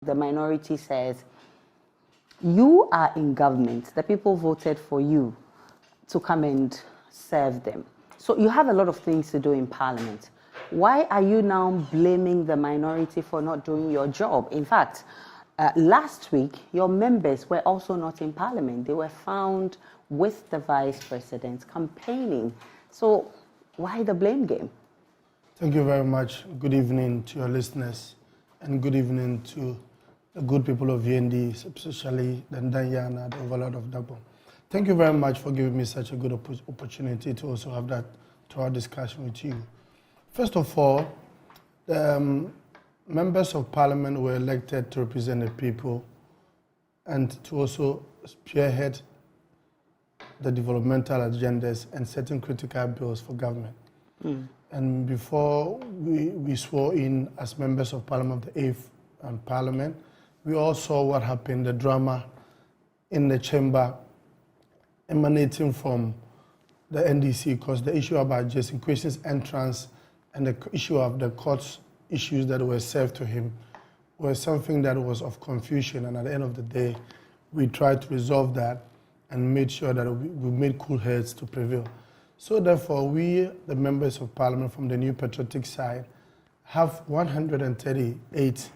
the minority says, you are in government, the people voted for you to come and serve them. So you have a lot of things to do in Parliament. Why are you now blaming the minority for not doing your job? In fact, last week, your members were also not in Parliament. They were found with the Vice President campaigning. So why the blame game? Thank you very much. Good evening to your listeners, and good evening to the good people of Yendi, especially the Ndanyana, the Overlord of Dabo. Thank you very much for giving me such a good opportunity to also have that to our discussion with you. First of all, members of Parliament were elected to represent the people and to also spearhead the developmental agendas and certain critical bills for government. And before we swore in as members of Parliament of the 8th Parliament, we all saw what happened, the drama in the chamber emanating from the NDC, because the issue about Jason Christian's entrance and the issue of the court's issues that were served to him was something that was of confusion. And at the end of the day, we tried to resolve that and made sure that we made cool heads to prevail. So therefore, we, the members of Parliament from the New Patriotic side, have 138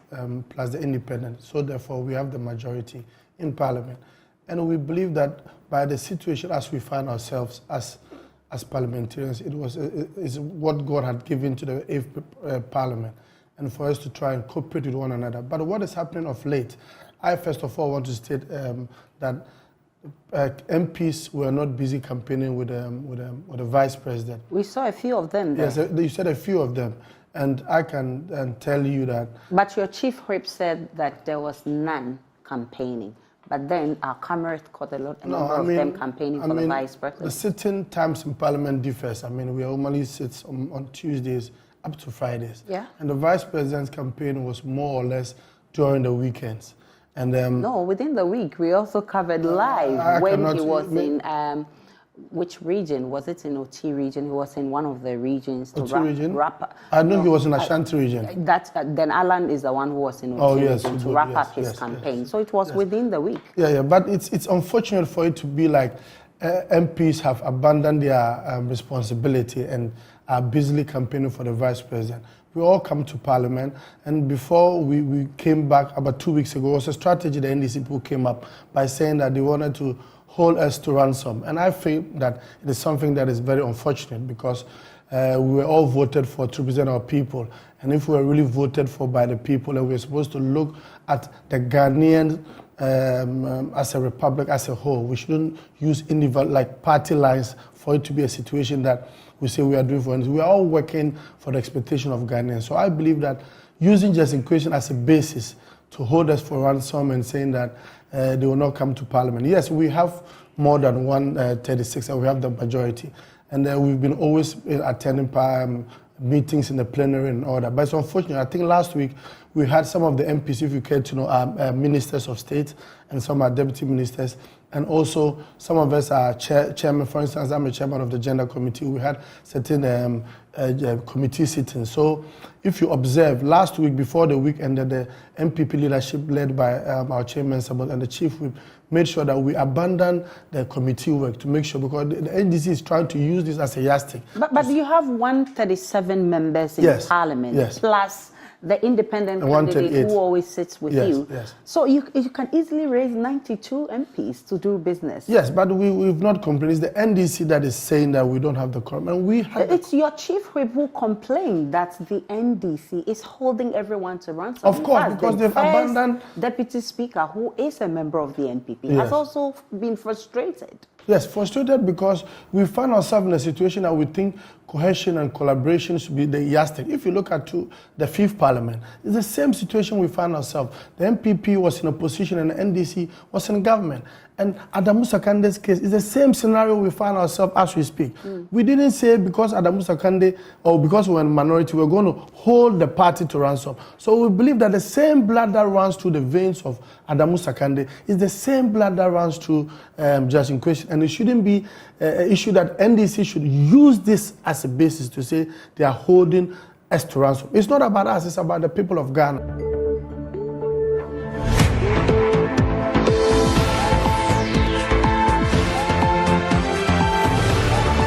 plus the independent. So therefore, we have the majority in Parliament. And we believe that by the situation as we find ourselves as parliamentarians, is what God had given to the 8th Parliament, and for us to try and cooperate with one another. But what is happening of late, I first of all want to state that MPs were not busy campaigning with the Vice President. We saw a few of them there. Yes, you said a few of them. And I can tell you that... But your chief whip said that there was none campaigning. But then our cameras caught a number of them campaigning for the Vice President. The sitting times in Parliament differs. We normally sit on Tuesdays up to Fridays. Yeah. And the Vice President's campaign was more or less during the weekends. And no, within the week, we also covered live when he was in... which region? Was it in OT region? He was in one of the regions. OT region? I know he was in Ashanti region. Then Alan is the one who was in OT region to wrap up his campaign. Yes. So it was within the week. Yeah, but it's unfortunate for it to be like MPs have abandoned their responsibility and are busily campaigning for the Vice President. We all come to Parliament, and before we came back about 2 weeks ago, it was a strategy the NDC people came up by saying that they wanted to hold us to ransom. And I think that it is something that is very unfortunate, because we were all voted for to represent our people. And if we were really voted for by the people, and we're supposed to look at the Ghanaians as a republic as a whole, we shouldn't use individual party lines for it to be a situation that we say we are doing for. We are all working for the expectation of Ghanaians. So I believe that using just inclusion as a basis to hold us for ransom and saying that they will not come to Parliament. Yes, we have more than 136 and we have the majority. And we've been always attending meetings in the plenary and all that. But it's unfortunate. I think last week we had some of the MPs, if you care to know, ministers of state, and some are deputy ministers. And also some of us are chairman. For instance, I'm a chairman of the gender committee. We had certain committee sittings. So if you observe, last week before the week ended, the MPP leadership led by our chairman and the chief whip made sure that we abandon the committee work to make sure, because the NDC is trying to use this as a yardstick. But you have 137 members in Parliament, plus the independent candidate who always sits with you. Yes. So you can easily raise 92 MPs to do business. Yes, but we've not complained. It's the NDC that is saying that we don't have the quorum. And it's your chief whip who complained that the NDC is holding everyone to ransom. Of course, because they've abandoned... Deputy Speaker, who is a member of the NPP, has also been frustrated. Yes, frustrated because we find ourselves in a situation that we think cohesion and collaboration should be the yardstick. If you look at the 5th Parliament, it's the same situation we find ourselves. The MPP was in opposition and the NDC was in government. And Adamu Sakande's case is the same scenario we find ourselves as we speak. We didn't say because Adamu Sakande or because we're in minority, we're going to hold the party to ransom. So we believe that the same blood that runs through the veins of Adamu Sakande is the same blood that runs through Justin Christian. And it shouldn't be an issue that NDC should use this as a basis to say they are holding us to ransom. It's not about us, it's about the people of Ghana.